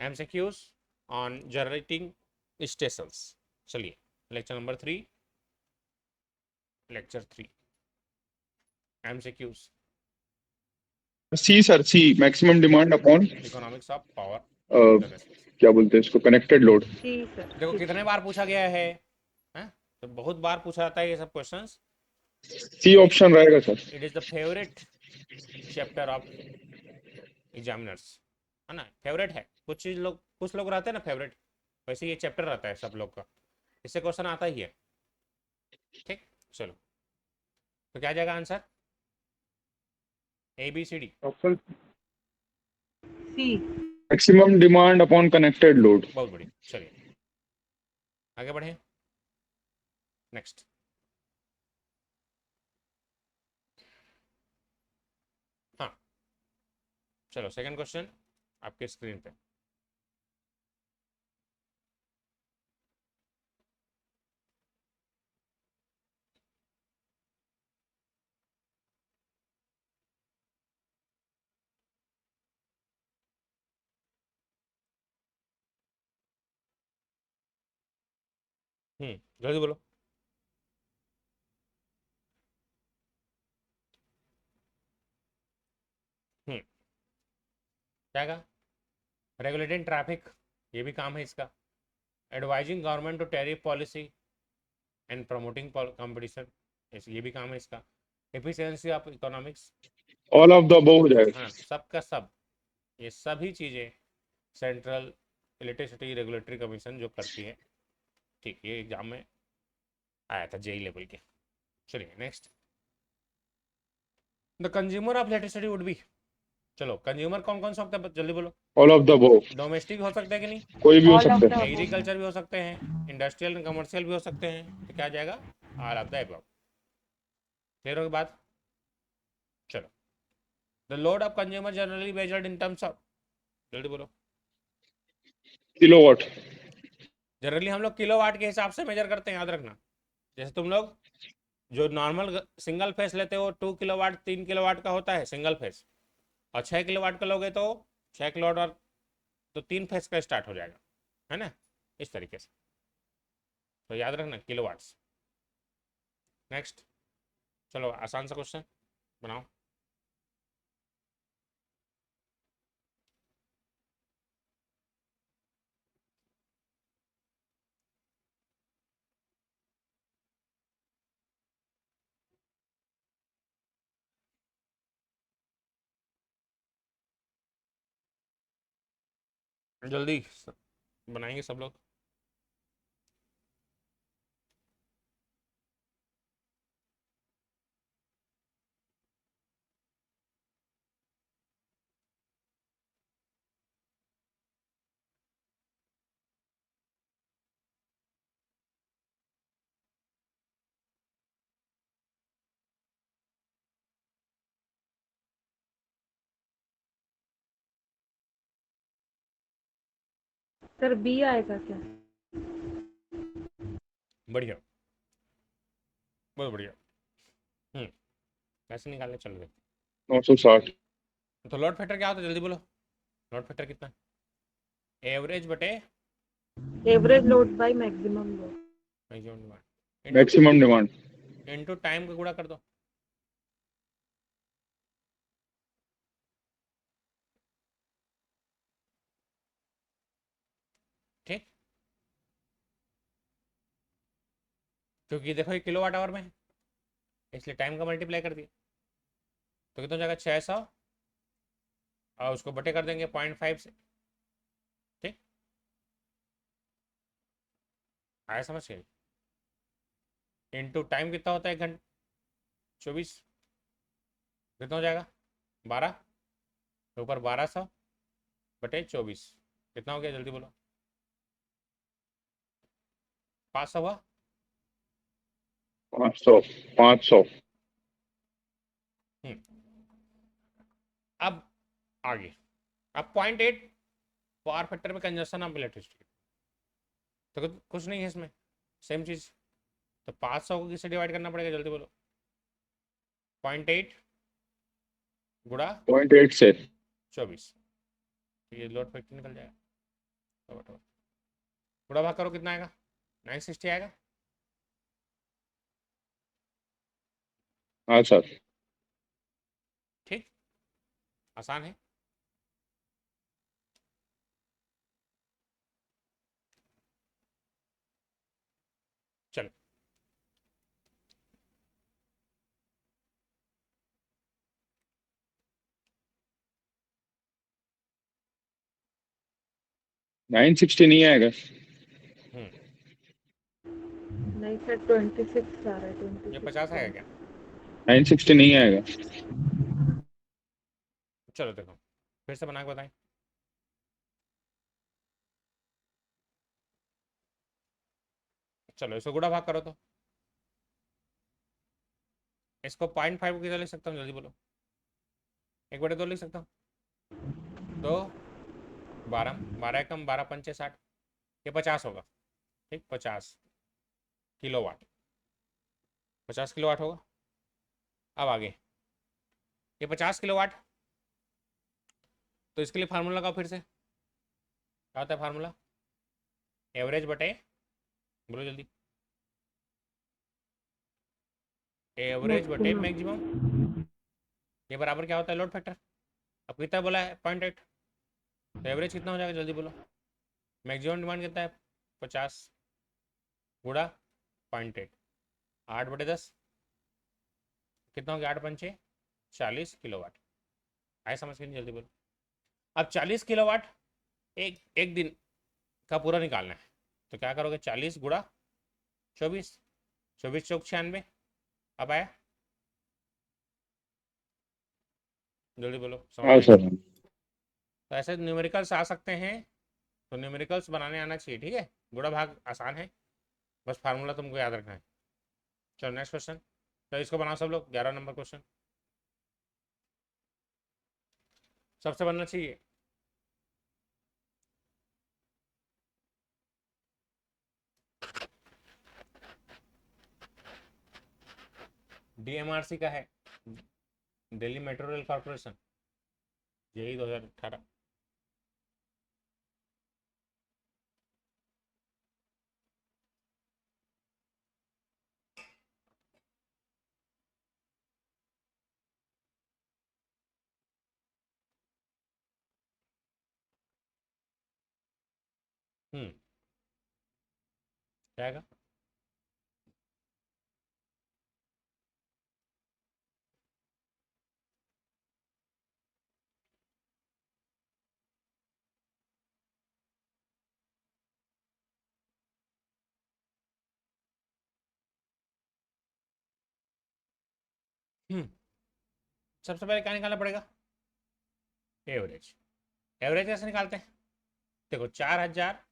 MCQs on generating stations. चलिए lecture number 3, lecture 3 MCQs, C sir, C maximum demand upon economics of power generation. क्या बोलते हैं इसको, connected load. जी sir. देखो कितने बार पूछा गया है, हैं? तो बहुत बार पूछा जाता है ये सब क्वेश्चंस। सी ऑप्शन रहेगा sir. It is the favourite chapter of examiners, है ना, फेवरेट है। कुछ लोग रहते हैं ना फेवरेट, वैसे ये चैप्टर रहता है सब लोग का, इससे क्वेश्चन आता ही है। ठीक, चलो तो क्या जाएगा answer, ABCD। Option C. Maximum demand upon connected load. बहुत बढ़िया, चलिए आगे बढ़े, नेक्स्ट। हाँ चलो सेकंड क्वेश्चन आपके स्क्रीन पे। जल्दी बोलो। क्या कहा, रेगुलेटिंग ट्रैफिक, ये भी काम है इसका। Advising government to tariff policy and promoting competition, ये भी काम है इसका। Efficiency of economics, all of the above हो जाएगा। हाँ सब का सब, ये सभी चीज़ें सेंट्रल इलेक्ट्रिसिटी रेगुलेटरी कमीशन जो करती है। ठीक, ये एग्जाम में आया था JEE लेवल के। चलिए next, the consumer of electricity would be, चलो कंज्यूमर कौन कौन सा होता है जल्दी बोलो। All of the above, domestic हो सकता है कि नहीं, कोई भी हो ऑल ऑफ सकता द है। एग्रीकल्चर भी हो सकते हैं, इंडस्ट्रियल एंड कमर्शियल भी हो सकते हैं, तो क्या जाएगा, all of the above. Clear होगी बात, चलो। The load of consumer generally measured in terms of, जल्दी बोलो। किलोवाट। जनरली हम लोग किलोवाट के हिसाब से मेजर करते हैं, याद रखना। जैसे तुम लोग जो नॉर्मल सिंगल फेस लेते हो 2 किलोवाट 3 किलोवाट का होता है सिंगल फेस, और 6 किलोवाट का लोगे तो 6 किलोवाट और तो 3 फेस का स्टार्ट हो जाएगा, है ना, इस तरीके से, तो याद रखना किलोवाट्स। नेक्स्ट, चलो आसान सा क्वेश्चन बनाओ। जल्दी बनाएंगे सब लोग। सर बी आएगा क्या? बढ़िया, बहुत बढ़िया। कैसे निकालने, चल रहे। 960। तो लोड फैक्टर क्या होता है जल्दी बोलो, लोड फैक्टर कितना, एवरेज बटे average load by maximum load. Maximum demand. Into time का गुणा कर दो। ठीक, क्योंकि देखो ये किलोवाट आवर में है, इसलिए टाइम का मल्टीप्लाई कर दिया, तो कितना हो जाएगा 600, और उसको बटे कर देंगे 0.5 से। ठीक, आया समझ गए। इनटू टाइम कितना होता है 1 घंटे, 24, कितना हो जाएगा 12, तो ऊपर 1200 बटे 24 कितना हो गया जल्दी बोलो, 500 हुआ। 500। 500। अब आगे, अब 0.8 पावर फैक्टर में कंजप्शन ऑफ इलेक्ट्रिसिटी, तो कुछ नहीं है इसमें, सेम चीज, तो 500 को किससे डिवाइड करना पड़ेगा जल्दी बोलो, 0.8 गुणा 0.8 से 24, तो ये लोड फैक्टर निकल जाएगा। गुड़ा भाग करो कितना आएगा, 960 आएगा। हाँ सर। ठीक, आसान है। चलो 960 नहीं आएगा। नहीं सर 26 आ रहा है, ये 26 50 आएगा क्या? 960 नहीं आएगा। चलो देखो फिर से बना के बताएं। चलो इसको गुड़ा भाग करो तो इसको 0.5 किधर लिख सकता हूँ, जल्दी बोलो। 1/2 लिख सकता हूँ तो 12, 12 कम 12 पंचे 60, ये 50 होगा। ठीक, 50 किलोवाट, 50 किलोवाट होगा। अब आगे ये 50 किलोवाट, तो इसके लिए फार्मूला लगाओ फिर से। क्या होता है फार्मूला? एवरेज बटे, बोलो जल्दी, एवरेज बटे मैक्सिमम। ये बराबर क्या होता है? Load factor. अब कितना बोला है? 0.8, तो एवरेज कितना हो जाएगा जल्दी बोलो। मैक्सिमम डिमांड कितना है? 50 गुड़ा 0.8, 8/10 कितना हो गया? 8 पंचे 40 किलोवाट। आए समझ के नहीं? जल्दी बोलो। अब 40 किलोवाट एक एक दिन का पूरा निकालना है, तो क्या करोगे? 40 गुड़ा 24, 24 चौक 96। अब आया? जल्दी बोलो, समझ हाँ में आई? सर। तो ऐसे न्यूमेरिकल्स आ सकते हैं, तो न्यूमेरिकल्स बनाने आना चाहिए। ठीक है, गुड़ा भाग आसान है, बस फार्मूला तुमको याद रखना है। चलो नेक्स्ट क्वेश्चन, तो इसको बनाओ सब लोग। 11 नंबर क्वेश्चन सबसे बनना चाहिए। DMRC का है, दिल्ली मेट्रो रेल कॉर्पोरेशन, यही 2018। क्या आएगा? सबसे पहले क्या निकालना पड़ेगा? एवरेज। एवरेज कैसे निकालते हैं? देखो 4000,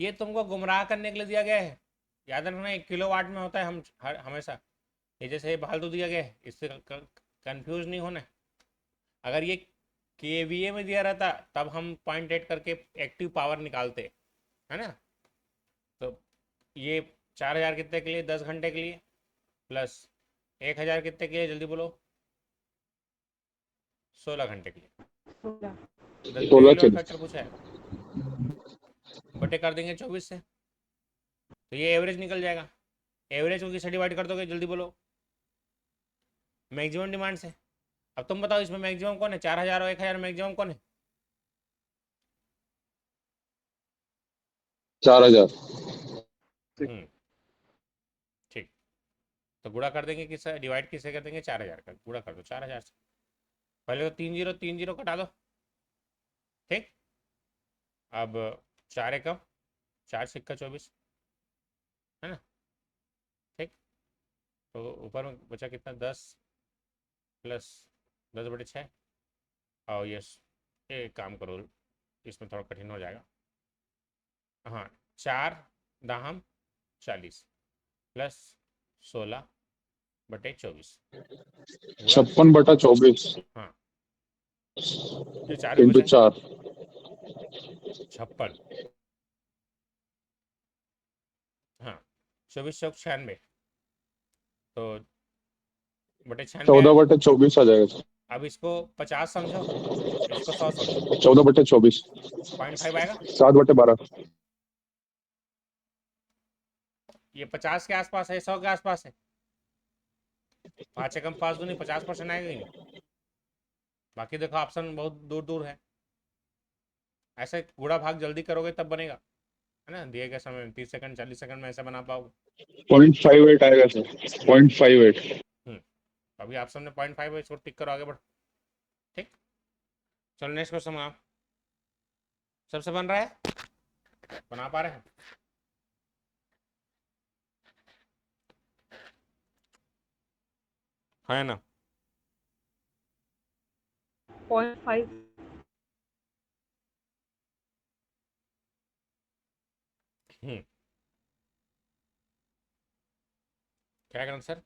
ये तुमको गुमराह करने के लिए दिया गया है। याद रखना 1 किलोवाट में होता है हम हमेशा। ये जैसे ये फालतू दिया गया है, इससे कंफ्यूज नहीं होना है। अगर ये KVA में दिया रहता तब हम 0.8 करके एक्टिव पावर निकालते, है ना। तो ये 4000 कितने के लिए? 10 घंटे के लिए, प्लस 1000 कितने के लिए? जल्दी बोलो। 16 घंटे के लिए। 16। डेली लोड फैक्टर पूछा है, बटे कर देंगे 24 से, तो ये एवरेज निकल जाएगा। एवरेज को किससे डिवाइड कर दोगे? जल्दी बोलो। मैक्सिमम डिमांड से। अब तुम बताओ इसमें मैक्सिमम कौन है? 4000 और 1000 मैक्सिमम कौन है? 4000। ठीक, तो गुड़ा कर देंगे किससे? डिवाइड किससे कर देंगे? 4000 का गुड़ा कर दो 4000 से। पहले तो 3 0 कटा दो। ठीक, अब 4 एकम 4 सिक्का 24, है ना। ठीक, तो ऊपर में बचा कितना? 10 प्लस 10/6। और यस, ये काम करो, इसमें थोड़ा कठिन हो जाएगा। हाँ, 4 दाहम 40 प्लस 16/24 गुड़ा। 56/24 हाँ, ये 4 भी इंटू बचा है, 4। 56। हाँ, 24 चौक 96, तो बटे 96 आया। 14/24 आ जाएगा सर। अब इसको 50 समझो, इसको 100 सोचो, 14/24, 0.5 आएगा। 7/12, ये 50 के आसपास है, 100 के आसपास है। 5 एकम 5 दूनी 50% आएगा ही नहीं। बाकी देखो ऑप्शन बहुत दूर दूर है। ऐसे गुणा भाग जल्दी करोगे तब बनेगा, है ना। दिए गए समय में 30 सेकंड 40 सेकंड में ऐसे बना पाओगे। 0.58 आएगा सर, 0.58। अभी ऑप्शन में 0.5 है, इसको टिक करो, आगे बढ़ो। ठीक, चलो नेक्स्ट क्वेश्चन बनाओ। सबसे बन रहा है, बना पा रहे हैं? है ना। 0.5 हम्म, क्या करना सर?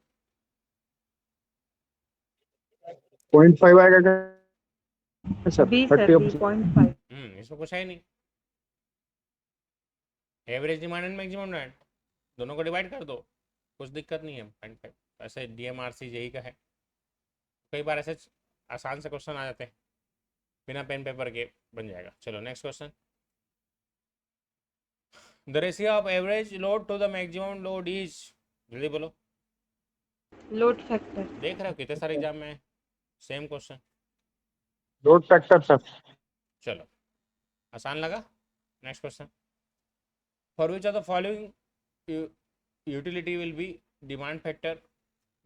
0.5 आएगा क्या सर? B sir, 30 B 0.5। इसमें कुछ है ही नहीं। Average demand and maximum demand दोनों को डिवाइड कर दो, कुछ दिक्कत नहीं है। 0.5 ऐसे DMRC यही का है। कई बार ऐसे आसान से क्वेश्चन आ जाते हैं, बिना पेन पेपर के बन जाएगा। चलो next question. The ratio of average load to the maximum load is, जल्दी बोलो। Load factor. देख रहे हो कितने सारे एग्जाम में same question. Load factor sir. चलो आसान लगा। Next question. For which of the following utility will be demand factor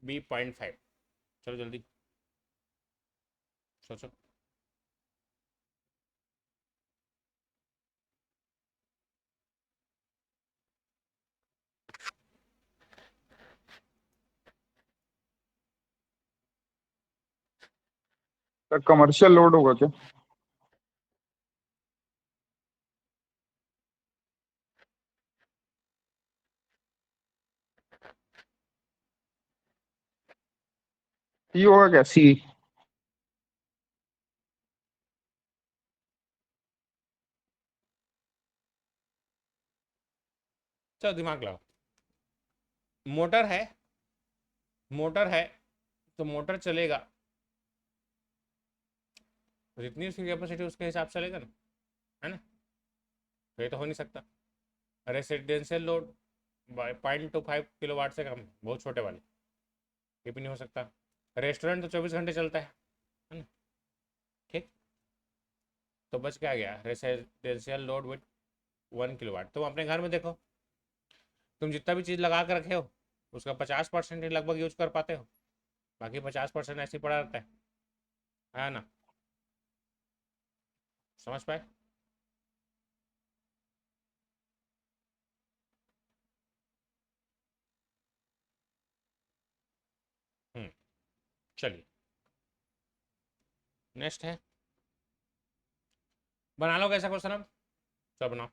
be 0.5? चलो जल्दी सोचो। सर कमर्शियल लोड होगा क्या? सी होगा क्या, सी? चलो दिमाग लगाओ। मोटर है, मोटर है तो मोटर चलेगा, जितनी उसकी कैपेसिटी उसके हिसाब से चलेगा ना, है ना। तो ये तो हो नहीं सकता। रेसिडेंशियल लोड 0.25 किलोवाट से कम, बहुत छोटे वाले, ये भी नहीं हो सकता। रेस्टोरेंट तो 24 घंटे चलता है ना। ठीक, तो बच क्या गया? Residential load with 1 kilowatt. तुम अपने घर में देखो, तुम जितना भी चीज़ लगा कर रखे हो उसका 50% ही लगभग यूज कर पाते हो, बाकी 50% ऐसे ही पड़ा रहता है ना। समझ पाए? चलिए नेक्स्ट है, बना लो कैसा क्वेश्चन अब। चलो बनाओ,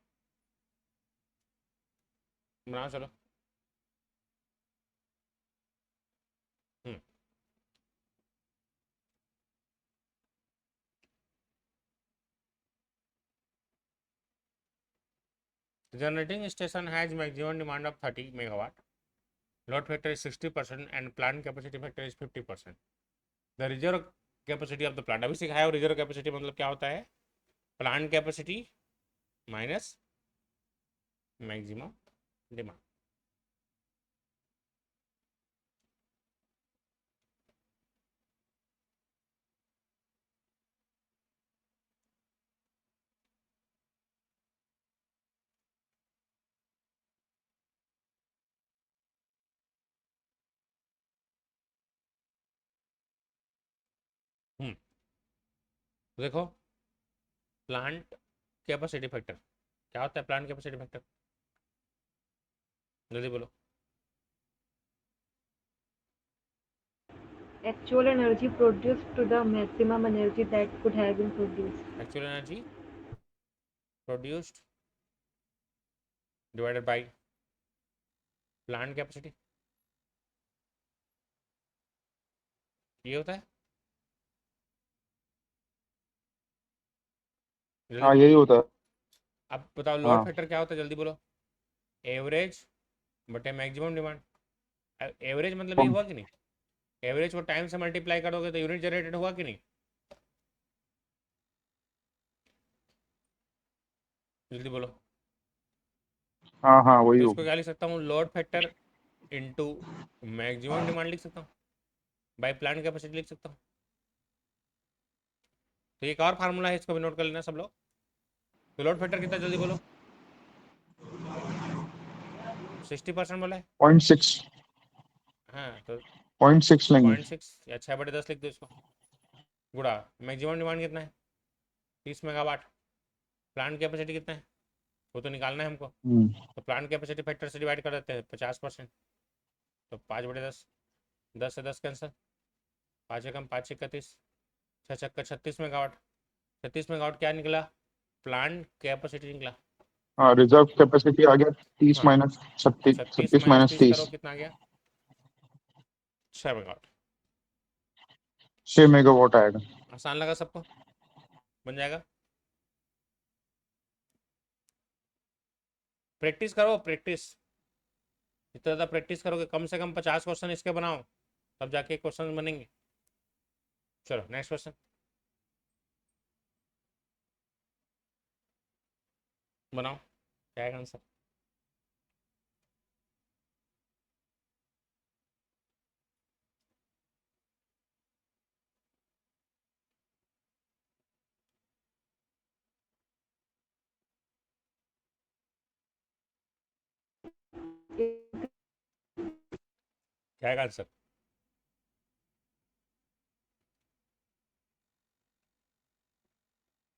बनाओ चलो। हम्म, generating station has maximum demand of 30 megawatt. Load factor is 60% and plant capacity factor is 50%. The reserve capacity of the plant, अभी सिखाया हो रिजर्व कैपेसिटी मतलब क्या होता है? Plant capacity minus maximum demand. तो देखो, प्लांट कैपेसिटी फैक्टर क्या होता है? प्लांट कैपेसिटी फैक्टर जल्दी बोलो। Actual energy produced to the maximum energy that could have been produced. Actual energy produced divided by plant capacity, ये होता है। जल्दी हाँ बोलो। यही होता है। अब बताओ लोड हाँ। फैक्टर क्या होता है, जल्दी बोलो। एवरेज बटे मैक्सिमम डिमांड। एवरेज मतलब ये हुआ कि नहीं? एवरेज को टाइम से मल्टीप्लाई करोगे तो यूनिट जनरेटेड हुआ कि नहीं? जल्दी बोलो। हाँ हाँ वही तो इसको होगा। क्या लिख सकता हूँ, load factor into maximum demand लिख सकता हूँ, बाई प्लांट कैपेसिटी लिख सकता हूँ। तो एक और फार्मूला है, इसको भी नोट कर लेना सब लोग। तो लोड फैक्टर कितना, जल्दी बोलो। 60% बोला है। 0.6। हाँ तो 0.6 लेंगे। 0.6 या 6/10 लिख दो इसको, गुड़ा मैक्सिमम डिमांड कितना है, 30 मेगावाट। प्लांट कैपेसिटी कितना है, वो तो निकालना है हमको। हम्म। तो प्लांट कैपेसिटी फैक्टर से डिवाइड कर देते हैं 50%। तो 5/10, 10 से 10 कैंसर, 5 एकम 5 31, 6 छक्का 36 मेगावाट। 36 मेगावाट क्या निकला, प्लांट कैपेसिटी निकला। हाँ रिजर्व कैपेसिटी आ गया 30 हाँ, माइनस 36, 36 36 माइनस माइनस 30 करो, 30। कितना आ गया, 6 मेगावाट। 6 मेगावाट आएगा। आसान लगा सबको, बन जाएगा। प्रैक्टिस करो, प्रैक्टिस। जितना ज़्यादा प्रैक्टिस करोगे, कम से कम 50 क्वेश्चन इसके बनाओ, तब जाके क्वेश्चन बनेंगे। चलो नेक्स्ट क्वेश्चन बनाओ, क्या है आंसर। क्या है आंसर।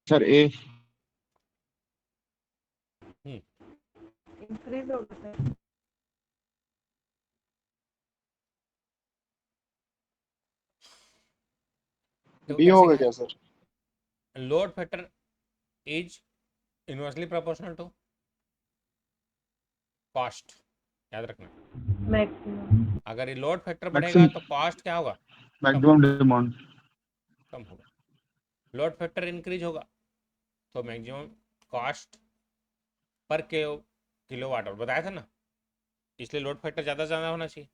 Sir A. हम्म, इंक्रीज होगा सर। देखो बी कैसे होगा क्या क्या है, sir? Load factor is inversely proportional to cost, याद रखना। मैक्सिमम। अगर ये लोड फैक्टर बढ़ेगा मैक्सिमम तो कॉस्ट क्या होगा, कम मैक्सिमम होगा। डिमांड। कम होगा। लोड फैक्टर इंक्रीज होगा तो maximum cost per kilowatt hour, बताया था ना, इसलिए लोड फैक्टर ज़्यादा से ज़्यादा होना चाहिए।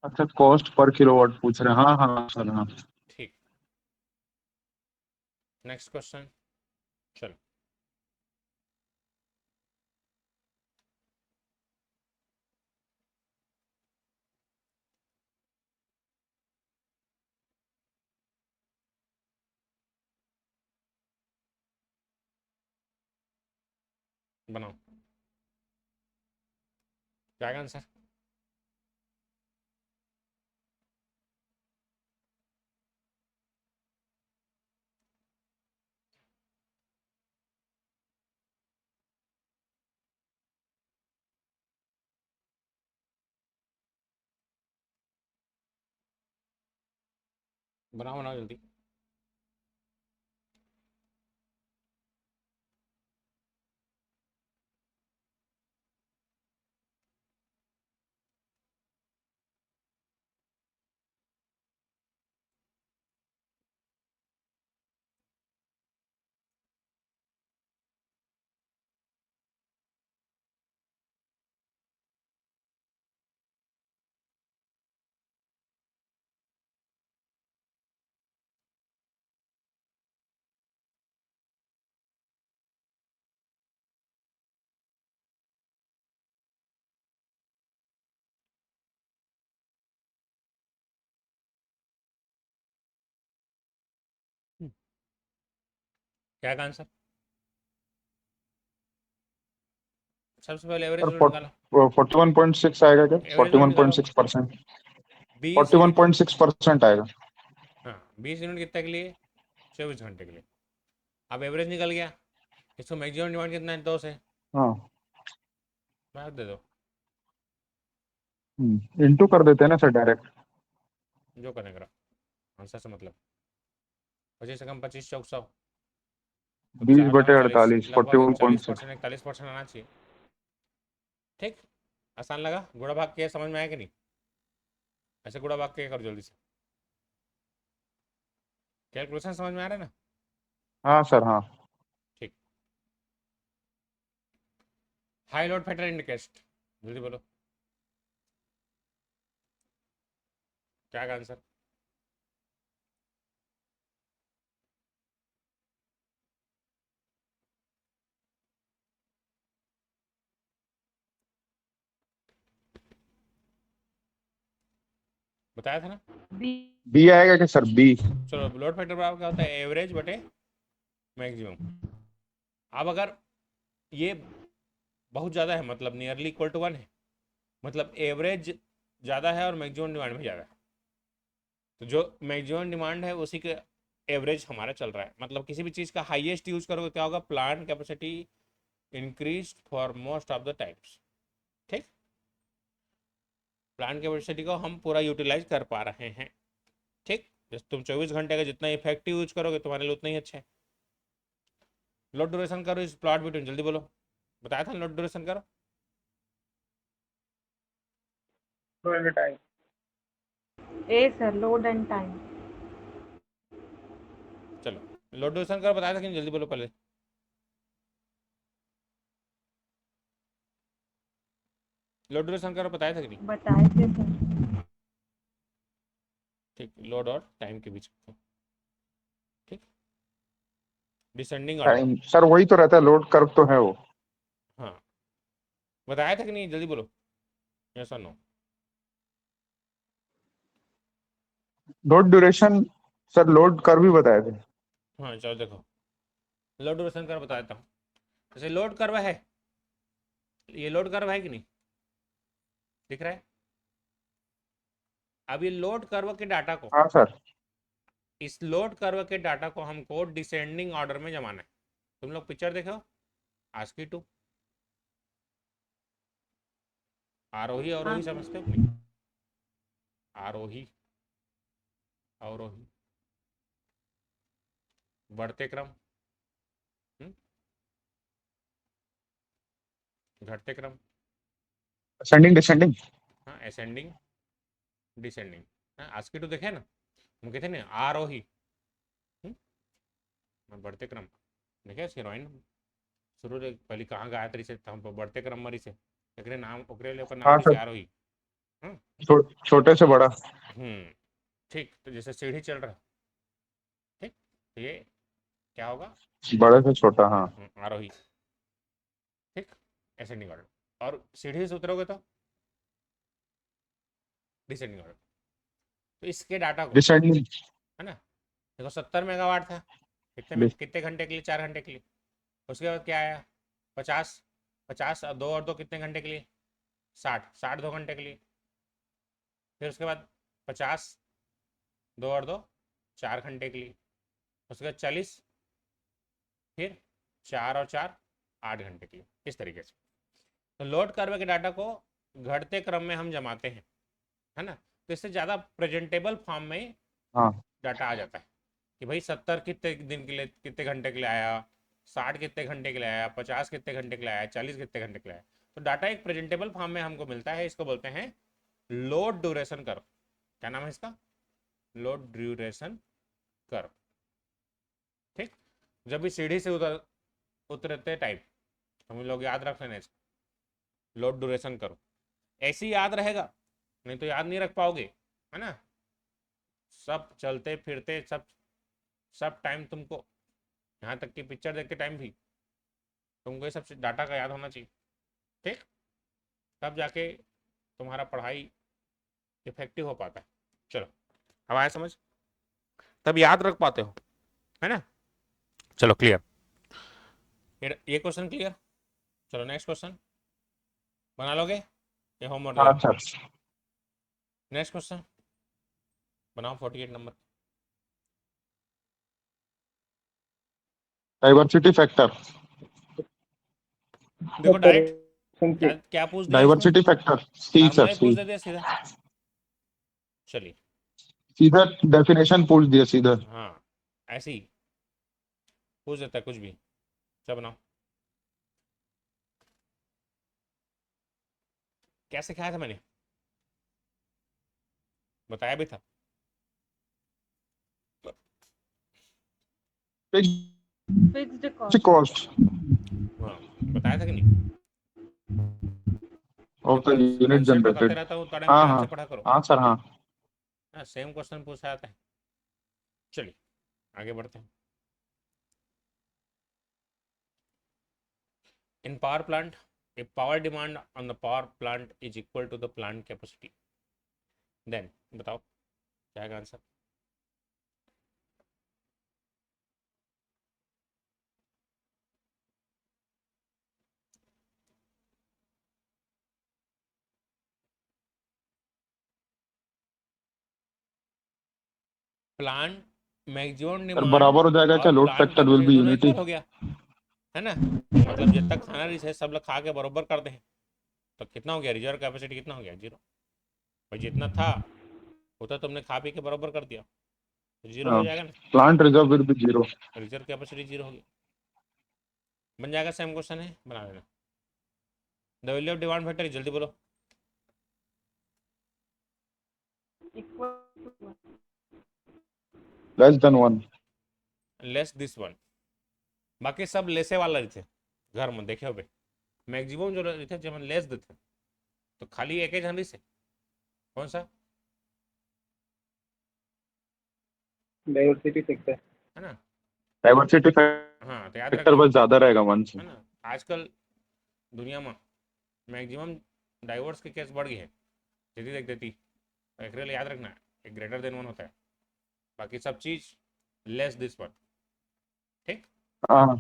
अच्छा कॉस्ट पर किलोवाट पूछ रहे हैं, हाँ हाँ सर हाँ। ठीक, नेक्स्ट क्वेश्चन चलो। बनाओ, क्या आंसर। बनाओ बनाओ जल्दी। क्या आंसर, सबसे पहले एवरेज सर लोड निकालो। 41.6 आएगा क्या? एवरेज फोर्टी लोड वन निकालो, पॉइंट सिक्स परसेंट 20 यूनिट। 41.6% आएगा। हाँ 20 यूनिट कितने के लिए, 24 घंटे के लिए। अब एवरेज निकल गया, इसको मैक्सिमम डिमांड कितना है, 2 से हाँ। भाग दे दो, इंटू कर देते हैं ना सर डायरेक्ट। जो करने करो, आंसर से मतलब। 25 एकम 25 चौक 100, तो 20 4 बटे दूनी 40, 48 फोर्टी लगभग वन पॉइंट 40%, 41% आना चाहिए। ठीक, आसान लगा। गुड़ा भाग के समझ में आया कि नहीं, ऐसे गुड़ा भाग के करो जल्दी से। कैलकुलेशन समझ में आ रहा है ना। हाँ सर हाँ। ठीक, हाई लोड फैक्टर इंडिकेस्ट, जल्दी बोलो, क्या आंसर। बताया था ना। B. बी आएगा क्या सर? बी। चलो लोड फैक्टर बराबर क्या होता है, एवरेज बटे मैक्सिमम। अब अगर ये बहुत ज़्यादा है, मतलब नियरली इक्वल टू 1 है, मतलब एवरेज ज़्यादा है और मैक्सिमम डिमांड भी ज़्यादा है, तो जो मैक्सिमम डिमांड है उसी के एवरेज हमारा चल रहा है। मतलब किसी भी चीज़ का हाईएस्ट यूज करोगे क्या होगा, plant capacity increase for most of the times. ठीक, प्लांट कैपेसिटी को हम पूरा यूटिलाइज कर पा रहे हैं। ठीक, जैसे तुम 24 घंटे का जितना इफेक्टिव यूज करोगे तुम्हारे लिए उतना ही अच्छा है। लोड ड्यूरेशन करो इस प्लॉट बिटवीन, जल्दी बोलो, बताया था लोड ड्यूरेशन करो। Time. A sir, load and time. चलो लोड ड्यूरेशन करो, बताया था कि नहीं, जल्दी बोलो पहले। लोड ड्यूरेशन करो, बताया था कि नहीं। बताए थे सर। ठीक, लोड और टाइम के बीच का। ठीक, डिसेंडिंग ऑर्डर। टाइम सर वही तो रहता है, लोड कर्व तो है वो। हाँ, बताया था कि नहीं, जल्दी बोलो, यस और no. Load duration sir, load curve भी बताए थे। हाँ चलो देखो, लोड ड्यूरेशन कर बता देता हूँ। जैसे लोड कर्व है, ये लोड कर्व है कि नहीं, दिख रहा है। अब ये लोड कर्व के डाटा को, हाँ सर। इस लोड कर्व के डाटा को हमको डिसेंडिंग ऑर्डर में जमाना है। तुम लोग पिक्चर देखो, आस्की टू, आरोही हाँ अवरोही सर। समझते हो कि नहीं, आरोही अवरोही, बढ़ते क्रम, हम्म, घटते क्रम, असेंडिंग डिसेंडिंग। हाँ असेंडिंग डिसेंडिंग। हाँ आस्की टू देखे ना, हम कहते ना आरोही, बढ़ते क्रम, देखे हीरोइन शुरू रे पहले कहाँ गायत्री से हम बढ़ते क्रम मरी से, एकरे नाम ओकरे ले ओकर नाम हाँ रही से सर, आरोही। हम्म, छोटे से बड़ा। हम्म, ठीक, तो जैसे सीढ़ी चल रहा है, ठीक, तो ये क्या होगा, बड़े से छोटा, हाँ। आरोही। ठीक, असेंडिंग ऑर्डर। और सीढ़ी से उतरोगे तो डिसेंडिंग ऑर्डर। तो इसके डाटा को, डिसेंडिंग। है ना, देखो 70 मेगावाट था, कितने में, कितने घंटे के लिए, 4 घंटे के लिए। उसके बाद क्या आया, 50, 50 और 2 और 2 कितने घंटे के लिए, 60, 60 2 घंटे के लिए। फिर उसके बाद 50, 2 और 2 4 घंटे के लिए। उसके बाद 40, फिर 4 और 4 8 घंटे के लिए। इस तरीके से तो लोड कर्व के डाटा को घटते क्रम में हम जमाते हैं, है ना। तो इससे ज़्यादा प्रेजेंटेबल फॉर्म में हाँ डाटा आ जाता है कि भाई 70 कितने दिन के लिए, कितने घंटे के लिए आया, 60 कितने घंटे के लिए आया, 50 कितने घंटे के लिए आया, 40 कितने घंटे के लिए आया। तो डाटा एक प्रेजेंटेबल फॉर्म में हमको मिलता है, इसको बोलते हैं लोड ड्यूरेशन कर्व। क्या नाम है इसका, लोड ड्यूरेशन कर्व। ठीक, जब भी सीढ़ी से उतरते टाइप हम लोग याद रख लेना इसको, लोड ड्यूरेशन कर्व। ऐसे ही याद रहेगा, नहीं तो याद नहीं रख पाओगे, है ना। सब चलते फिरते सब, सब टाइम तुमको, यहाँ तक कि पिक्चर देखते टाइम भी तुमको ये सब डाटा का याद होना चाहिए। ठीक, तब जाके तुम्हारा पढ़ाई इफेक्टिव हो पाता है। चलो अब आया समझ, तब याद रख पाते हो, है ना। चलो क्लियर, ये क्वेश्चन क्लियर। चलो नेक्स्ट क्वेश्चन बना लोगे, ये होमवर्क दे हाँ रहा हूँ। सर। नेक्स्ट क्वेश्चन बनाओ 48 नंबर। Diversity factor. देखो डायरेक्ट क्या क्या पूछ दिया इसमें, डाइवर्सिटी फैक्टर सी फार्मूला सर, ही सी। पूछ दे दिया सीधा। चलिए, सीधा डेफिनेशन पूछ दिया सीधा। हाँ ऐसे ही पूछ देता है कुछ भी। चलो बनाओ, क्या सिखाया था मैंने, बताया भी था। Fixed cost. कॉस्ट हाँ बताया था कि नहीं। ऑफ जब द यूनिट कंसेप्ट बताते जनरेटेड। रहता हूँ थोड़ा हाँ ध्यान हाँ। से पढ़ा करो। हाँ सर, हाँ। हाँ सेम क्वेश्चन पूछा जाता है। चलिए आगे बढ़ते हैं। In power plant, a power demand on the power plant is equal to the plant capacity. Then बताओ क्या है answer. Plant maximum sir demand बराबर हो जाएगा और क्या, load plant factor will capacity be दोनों यूनिटी। इक्वल हो गया है ना। मतलब जितना खाना रिसर्च सब लोग खा के बराबर करते हैं तो कितना हो गया, रिजर्व कैपेसिटी कितना हो गया, 0। भाई जितना था वो तो तुमने खा पी के बराबर कर दिया तो 0 हो जाएगा ना। Plant reserve will be 0। Reserve capacity 0 हो गया। बन जाएगा, सेम क्वेश्चन है, बना लेना। The value of demand factor जल्दी बोलो। Equal to 1. Less than 1। Less this one. बाकी सब लेसे वाला थे घर में देखे हो मैक्सिमम जो थे जब लेस देते तो खाली एक ही जनरी से कौन सा डाइवर्सिटी सेक्टर। है ना। डाइवर्सिटी हाँ तो याद फैक्टर रखना बस ज्यादा रहेगा 1 से। है ना। आजकल दुनिया में मैक्सिमम डाइवर्स के केस बढ़ गई है, जल्दी देख देती। एक रियल याद रखना, एक ग्रेटर देन 1 होता है, बाकी सब चीज लेस दिस वन। ठीक, हाँ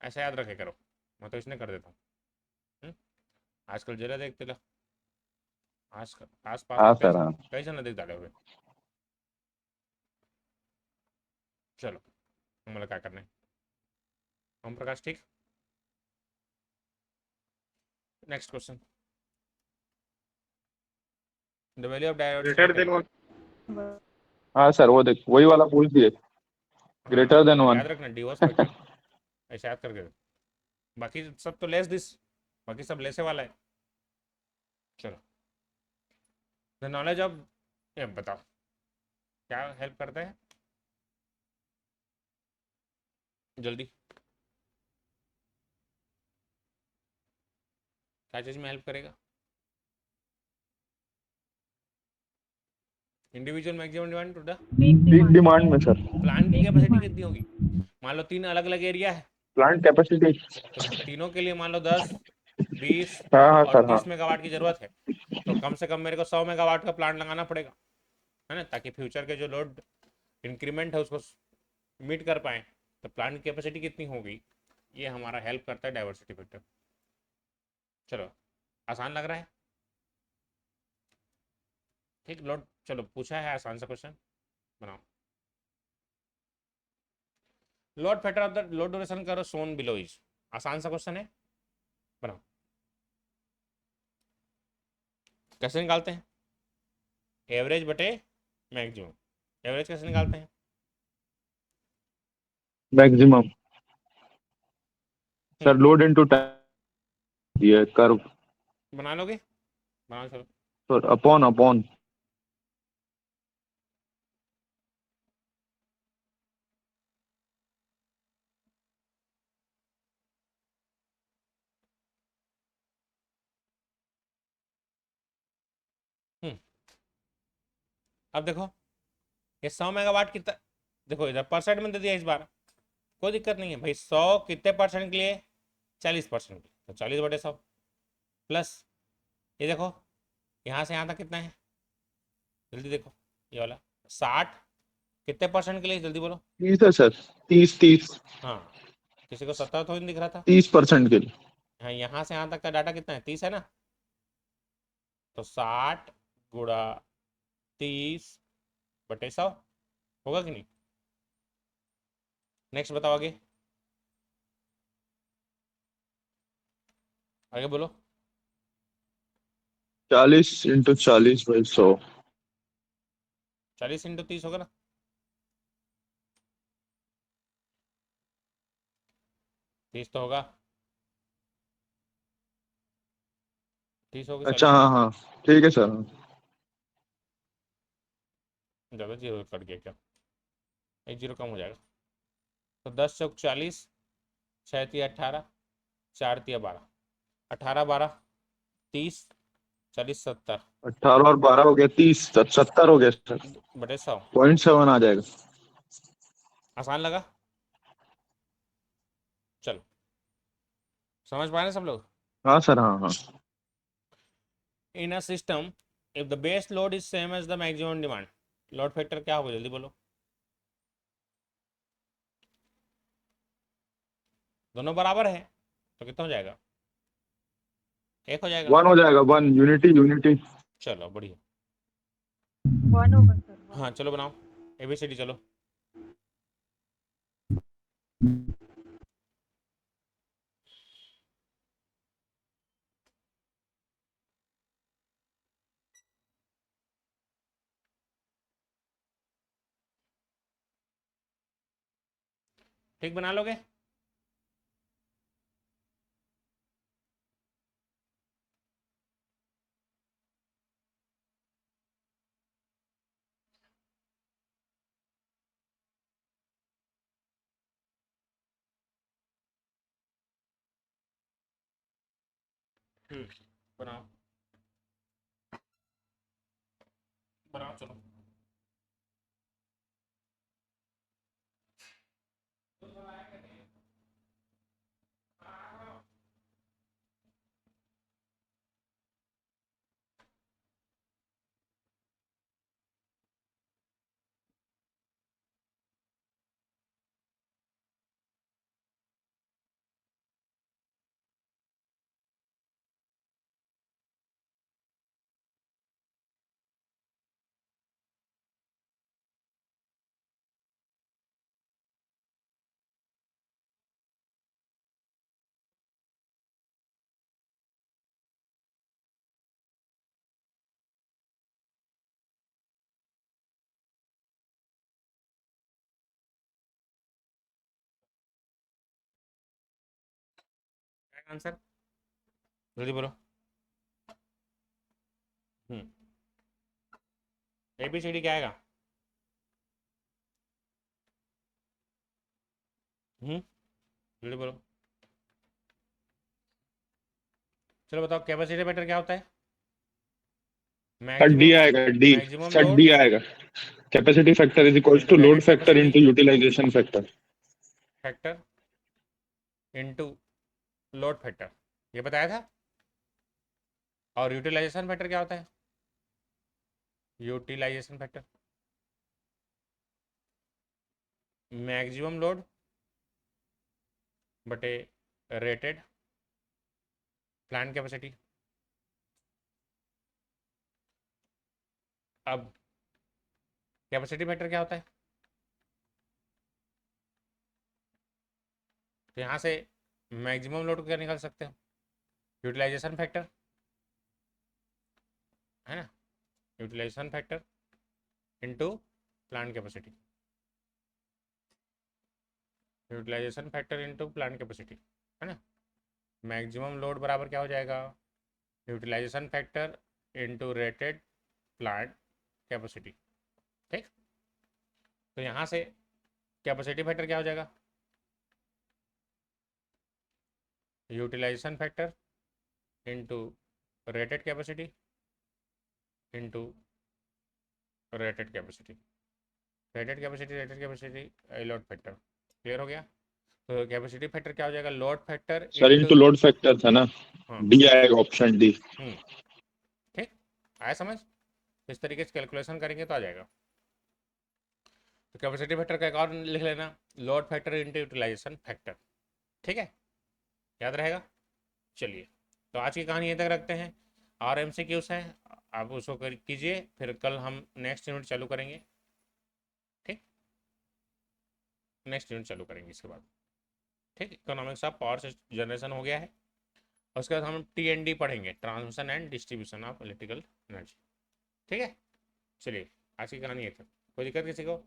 ऐसा याद रखे करो, मैं तो इसने कर देता हूँ। आजकल जरा देखते लो, आजकल आस पास हाँ में सर हाँ। कई जन देख डाले हुए। चलो हमारा क्या करना है, ओम प्रकाश ठीक। Next question, the value of greater than diversity. 1। हाँ सर वो देख वही वाला पूछ दिए, हाँ ग्रेटर देन 1। याद रखना डिवोर्स फैक्टर, ऐसे याद करके। बाकी सब तो लेस दिस, बाकी सब लेसे वाला है। चलो, द नॉलेज ऑफ, ये बताओ क्या हेल्प करता है जल्दी, क्या चीज में हेल्प करेगा। Individual maximum demand to the Peak peak demand. Demand में सर, प्लांट की Peak कैपेसिटी demand. कितनी होगी। मान लो 3 अलग अलग एरिया है प्लांट कैपेसिटी। तो तीनों के लिए मान लो 10, 20 हाँ हाँ और सर हाँ। 30 मेगावाट की जरूरत है, तो कम से कम मेरे को 100 मेगावाट का प्लांट लगाना पड़ेगा, है ना, ताकि फ्यूचर के जो लोड इंक्रीमेंट है उसको मीट कर पाए। तो प्लांट की कैपेसिटी कितनी होगी, ये हमारा हेल्प करता है डाइवर्सिटी फैक्टर। चलो आसान लग रहा है, ठीक। लोड, चलो पूछा है आसान सा क्वेश्चन, बनाओ। Load factor of the load duration करो सोन बिलो इज, आसान सा क्वेश्चन है, बनाओ। कैसे निकालते हैं, एवरेज बटे मैक्सिमम। एवरेज कैसे निकालते हैं, maximum sir load into time, ये कर्व बना लोगे, बनाओ चलो। Sir upon upon. हम्म, अब देखो ये 100 मेगावाट कितना, देखो इधर परसेंट में दे दिया इस बार, कोई दिक्कत नहीं है भाई। 100 कितने परसेंट के लिए, 40% के लिए, तो 40/100 प्लस ये देखो यहाँ से यहाँ तक कितना है, जल्दी देखो ये वाला 60 कितने परसेंट के लिए, जल्दी बोलो। 30 है सर, 30 हाँ, किसी को 70 तो नहीं दिख रहा था। 30% के लिए। हाँ, यहाँ से यहाँ तक का डाटा कितना है, 30 है ना, तो 60 × 30/100 होगा कि नहीं। नेक्स्ट बताओ आगे, आगे बोलो। 40 × 40/100। 40 × 30 होगा ना, 30 तो होगा, 30 होगी अच्छा 40 हाँ हाँ ठीक है सर। ज़्यादा, जीरो कट गया क्या, एक जीरो कम हो जाएगा। तो 10 चौक 40, 6 तिया 18, 4 तिया 12, 18 12 30, 40 70 18 और 12 हो गया 30, 70 हो गया सर। बटे 100। 0.7 आ जाएगा। आसान लगा, चलो समझ पाए ना सब लोग। हाँ सर हाँ हाँ। In a system if the base load is same as the maximum demand, load factor क्या होगा, जल्दी बोलो। दोनों बराबर है तो कितना हो जाएगा, एक हो जाएगा। 1 हो जाएगा, 1 यूनिटी यूनिटी। चलो बढ़िया। 1 होगा सर, 1। हाँ चलो बनाओ ABCD, चलो। ठीक बना लोगे? बनाओ बनाओ चलो। क्या आंसर, जल्दी बोलो। ABCD क्या आएगा? जल्दी बोलो। चलो बताओ, कैपेसिटी फैक्टर क्या होता है? सर डी मैक्सिमम आएगा, D. Maximum sir load D आएगा। Capacity factor is equals into two load rated factor capacity into utilization factor. Factor into load factor, ये बताया था। और यूटिलाइजेशन फैक्टर क्या होता है? यूटिलाइजेशन फैक्टर मैक्सिमम लोड बटे रेटेड प्लांट कैपेसिटी। अब कैपेसिटी फैक्टर क्या होता है? तो यहाँ से मैक्सिमम लोड क्या निकाल सकते हो, यूटिलाइजेशन फैक्टर, है ना। Utilisation factor into plant capacity, utilisation factor into plant capacity, है ना। मैक्सिमम लोड बराबर क्या हो जाएगा, utilisation factor into rated plant capacity. ठीक, तो यहाँ से कैपेसिटी फैक्टर क्या हो जाएगा, utilisation factor into rated capacity into rated capacity, rated capacity load factor. Clear हो गया? तो कैपेसिटी फैक्टर क्या हो जाएगा, load factor sir into. Into load factor था ना, हाँ डी आएगा, ऑप्शन डी। ठीक, आया समझ? इस तरीके से कैलकुलेशन करेंगे तो आ जाएगा। तो कैपेसिटी फैक्टर का एक और लिख लेना, load factor into utilisation factor. ठीक है, याद रहेगा। चलिए, तो आज की कहानी यहीं तक रखते हैं। और MCQs है, आप उसको कीजिए, फिर कल हम नेक्स्ट यूनिट चालू करेंगे। ठीक, नेक्स्ट यूनिट चालू करेंगे इसके बाद। ठीक, इकोनॉमिक्स ऑफ पावर जनरेशन हो गया है। उसके बाद हम TND पढ़ेंगे, transmission and distribution of electrical energy. ठीक है, चलिए आज की कहानी ये थी। कोई दिक्कत किसी को?